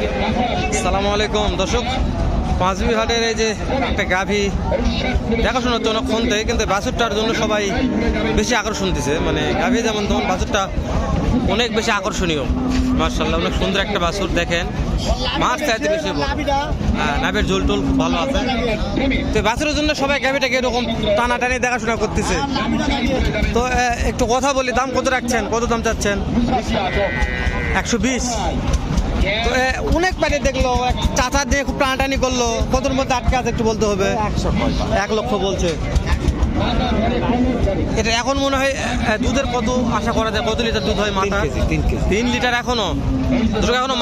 আসসালামু আলাইকুম দর্শক, পাঁচবি হাটের এই যে একটা গাভী দেখাশোনা হচ্ছে অনেকক্ষণ থেকে, কিন্তু বাছুরটার জন্য সবাই বেশি আকর্ষণ দিছে। মানে গাভী যেমন তেমন বাছুরটা অনেক বেশি আকর্ষণীয়, মাশাআল্লাহ অনেক সুন্দর একটা বাছুর। দেখেন মাছ চাইতে বেশি, হ্যাঁ নাভের ঝোল টোল খুব ভালো আছে। তো বাছুরের জন্য সবাই গাভীটাকে এরকম টানাটানি দেখাশোনা করতেছে। তো একটু কথা বলি, দাম কত রাখছেন, কত দাম চাচ্ছেন? 120। তো অনেক পানি দেখলো, চাচা দিয়ে খুব টানাটানি করলো, কতর মধ্যে আটকে আছে একটু বলতে হবে। 1 লক্ষ বলছে। এটা এখন মনে হয় দুধের কত আশা করা যায়? কত লিটার দুধ হয় মাথা? 3 লিটার এখনো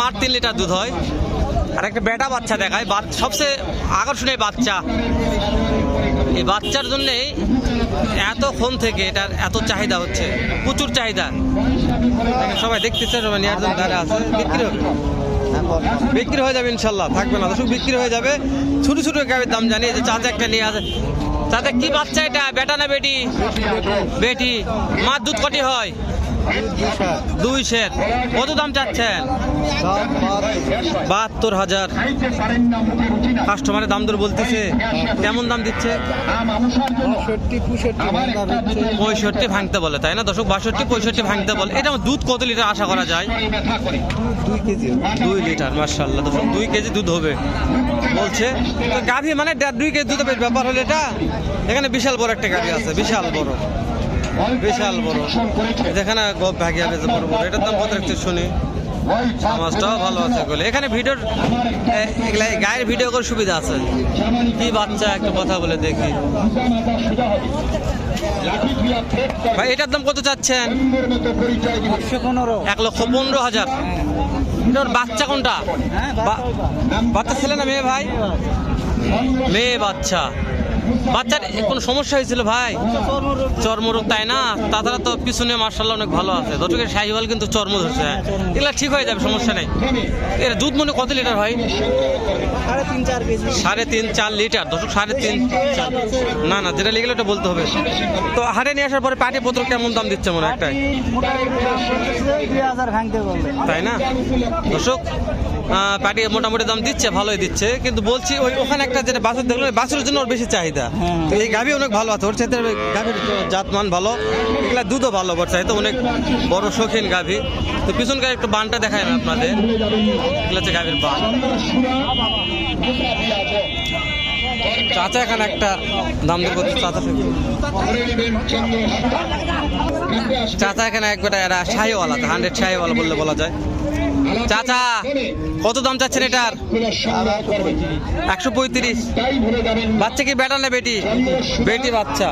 মাঠ 3 লিটার দুধ হয়। আর একটা বেটা বাচ্চা দেখায়, সবচেয়ে আকর্ষণীয় বাচ্চা। এই বাচ্চার জন্যেই এতক্ষণ থেকে এটার এত চাহিদা হচ্ছে, প্রচুর চাহিদা। সবাই দেখতেছে, সবাই নেওয়ার জন্য দাঁড়া আছে। বিক্রি হয়ে যাবে ইনশাল্লাহ, থাকবে না দর্শক, বিক্রি হয়ে যাবে। ছোট ছোট গাভীর দাম জানি যে চাচা একটা নিয়ে আছে। চাচা কি বাচ্চা এটা, বেটা না বেটি? বেটি। মার দুধ কটি হয়? 2 সের। কত দাম চাচ্ছেন? 72,000। কাস্টমারের দাম দর বলতেছে, কেমন দাম দিচ্ছে? 65 ভাঙতে বলে, তাই না দর্শক? 62-65 ভাঙতে বলে। এটা দুধ কত লিটার আশা করা যায়? 2 লিটার। মাশাআল্লাহ দর্শক, 2 কেজি দুধ হবে বলছে। গাভী মানে 2 কেজি দুধের ব্যাপার হলে এটা, এখানে বিশাল বড় একটা গাভী আছে, বিশাল বড়। যেখানে ভাগিয়া বেঁচে বড় বড়। এটার দাম কত রাখছে শুনি? মাছটাও ভালো আছে বলে। এখানে ভিডিওর গায়ের ভিডিও করে সুবিধা আছে। কি বাচ্চা, একটু কথা বলে দেখি ভাই। এটার দাম কত চাচ্ছেন? 1,15,000। এটার বাচ্চা কোনটা? বাচ্চা ছেলে না মেয়ে ভাই? মেয়ে বাচ্চা। বাচ্চার কোনো সমস্যা হয়েছিল ভাই? চর্মরোগ, তাই না? তাছাড়া তো পিছনে মার্শাল্লাহ অনেক ভালো আছে। দর্শকের শাহিওয়াল কিন্তু চর্ম ধরছে, এগুলা ঠিক হয়ে যাবে, সমস্যা নেই। এর দুধ মনে কত লিটার হয়? 3.5-4 লিটার দর্শক। 3.5-4। না যেটা লিখলে ওটা বলতে হবে। তো হাটে নিয়ে আসার পরে পাটি পত্র কেমন দাম দিচ্ছে মনে একটাই? তাই না দর্শক? পাটি মোটামুটি দাম দিচ্ছে, ভালোই দিচ্ছে। কিন্তু বলছি ওখানে একটা যেটা বাছুর দেখলো, বাছুরের জন্য ওর বেশি চাহিদা। তো এই গাভী অনেক ভালো আছে, ওর সাথে গাভীর জাতমান ভালো, এগুলা দুধও ভালো। ওর চাইতে অনেক বড় শৌখিন গাভী। তো পিছনকার একটু বানটা দেখায় না আপনাদের, এগুলো হচ্ছে গাভীর বান। চাচা এখানে একটা দাম দর করছে। চাচা এখানে একটা এরা শাহিওয়ালা, 100 শাহিওয়ালা বললে বলা যায়। চাচা কত দাম চাচ্ছেন এটার? 135। বাচ্চা কি বেটা না বেটি? বেটি বাচ্চা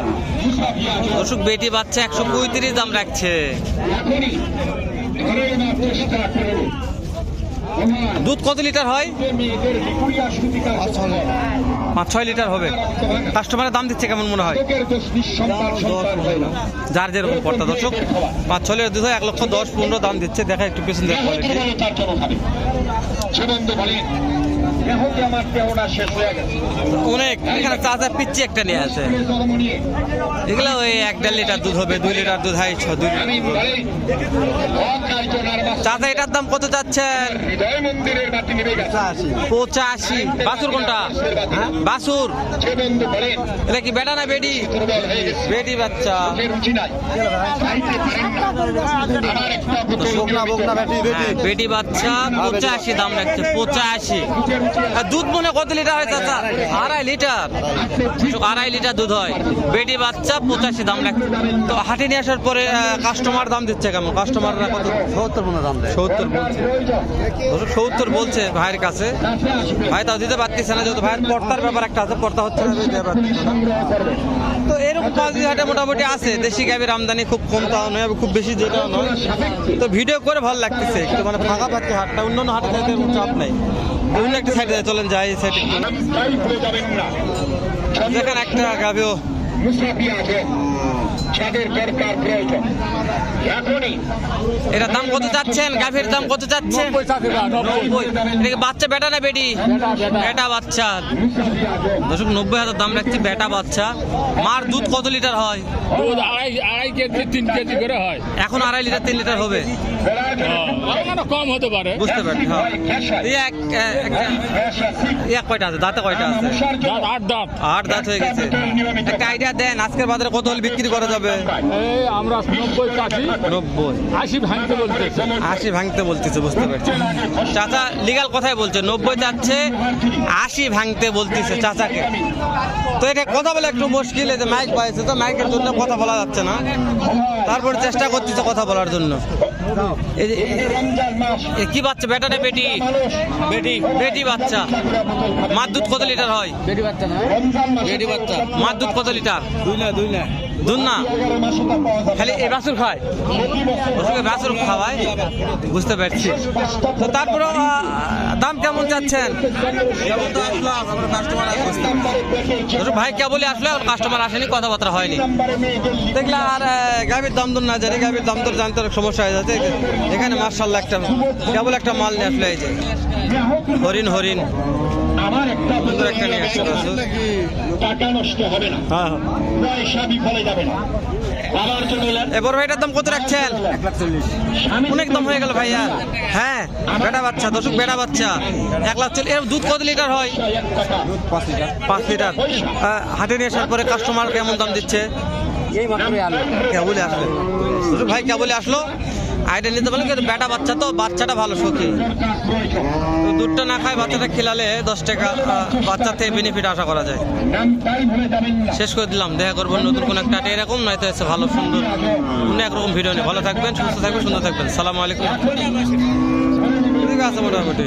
দর্শক, বেটি বাচ্চা। 135 দাম রাখছে। দুধ কত লিটার হয়? 5-6 লিটার হবে। কাস্টমারের দাম দিচ্ছে কেমন মনে হয়? যার যেরকম পড়তা দর্শক, 5-6 লিটার দুধ হয়। 1,10,15 দাম দিচ্ছে। দেখা একটু পেছন দিয়ে কোয়ালিটি। অনেক এখানে চাচা পিচ্ছি একটা নিয়ে আছে, এগুলো ওই 1-1.5 লিটার দুধ হবে, 2 লিটার দুধ হয়। 2 চাচা এটার দাম কত চাচ্ছেন? 85। বাছুর কোনটা? বাছুর। এটা কি বেটা না বেটি? বেটি বাচ্চা। বেটি বাচ্চা। 85 দাম রাখছে। 85। দুধ মনে কত লিটার হয় চাচা? 2.5 লিটার। 2.5 লিটার দুধ হয়। বেটি বাচ্চা। 85 দাম রাখছে। তো হাটে নিয়ে আসার পরে কাস্টমার দাম দিচ্ছে কেমন? কাস্টমাররা কত? 70 দাম দেয়। 70 বলছে 70 বলছে ভাইয়ের কাছে। ভাই তাও দিতে পারতেছে না, যেহেতু ভাইয়ের পর্তার ব্যাপার একটা আছে, পর্তা হচ্ছে না। তো এরকম পাঁচবি হাটে মোটামুটি আছে। দেশি গাভীর আমদানি খুব কম, তাও নয় খুব বেশি যেটাও নয়। তো ভিডিও করে ভালো লাগতেছে, একটু মানে ফাঁকা পাচ্ছি হাটটা। অন্যান্য হাটে যাইতে চাপ নাই, বিভিন্ন একটা সাইডে চলেন যাই। সাইড যেখানে একটা গাভীও যাদের দরকার প্রয়োজন এখনই এটার দাম কত চাচ্ছেন? গাভীর দাম কত চাচ্ছেন? 90। এটা কি বাচ্চা বেটা না বেটি? বেটা বাচ্চা। দর্শক 90,000 দাম রাখছি, বেটা বাচ্চা। মার দুধ কত লিটার হয়? দুধ আড়াই কেজি 3 কেজি করে হয়। এখন 2.5 লিটার 3 লিটার হবে, কম হতে পারে। বুঝতে পারছি। হ্যাঁ, কয়টা আছে দাঁতে? কয়টা আছে? 8 দাঁত। 8 দাঁত হয়ে গেছে। একটা আইডিয়া দেন আজকের বাজারে কত হলে বিক্রি করা যাবে? এই আমরা 90 কাছি 90 80 ভাঙতে বলতেছে। 80 ভাঙতে বলতেছে, বুঝতে পারছি। চাচা লিগাল কথাই বলছে, 90 চাচ্ছে, 80 ভাঙতে বলতেছে চাচাকে। তো এটা কথা বলে একটু মুশকিল, এই যে মাইক পাইছে তো মাইকের জন্য কথা বলা যাচ্ছে না, তারপরে চেষ্টা করতেছে কথা বলার জন্য। এই যে কি বাচ্চা, বেটা না বেটি? বেটি। বেটি বাচ্চা। মার দুধ কত লিটার হয়? বেটি বাচ্চা না, বেটি বাচ্চা। মার দুধ কত লিটার? 2 না। দুধ না, খালি এই বাছুর খায়, বাছুর খাওয়ায়, বুঝতে পারছি। তো তারপরে দাম কেমন চাচ্ছেন? ভাই কেবলই আসলো, কাস্টমার আসেনি, কথাবার্তা হয়নি। দেখলে আর গাভীর দাম দর না জানি, গাভীর দাম দর জানতে অনেক সমস্যা হয়ে যাচ্ছে। এখানে মার্শাল্লাহ একটা কেবল একটা মাল নিয়ে আসলো, এই যে হরিণ হরিণ আমার একটা সুন্দর একটা নিয়ে আসলো। টাকা নষ্ট হবে না, হ্যাঁ, পয়সা বিফলে যাবে না। আমার জন্য এবার ভাইটার দাম কত রাখছেন? 1,40,000। অনেক দাম হয়ে গেল ভাইয়া। হ্যাঁ, বেটা বাচ্চা, দর্শক বেটা বাচ্চা 1,40,000। এর দুধ কত লিটার হয়? 5 লিটার। হাটে নিয়ে আসার পরে কাস্টমার কেমন দাম দিচ্ছে? কেবলই আসলো দর্শক, ভাই কেবলই আসলো। আইডিয়া নিতে পারলো, কিন্তু বেটা বাচ্চা তো, বাচ্চাটা ভালো সখী। তো দুধটা না খায় বাচ্চাটা খেলালে 10 টাকা বাচ্চার থেকে বেনিফিট আশা করা যায়। শেষ করে দিলাম, দেখা করবেন নতুন কোন একটা এরকম, নয়তো এসে ভালো সুন্দর অন্য একরকম ভিডিও নিয়ে। ভালো থাকবেন, সুস্থ থাকবেন, সুন্দর থাকবেন। সালামু আলাইকুম। ঠিক আছে মোটামুটি।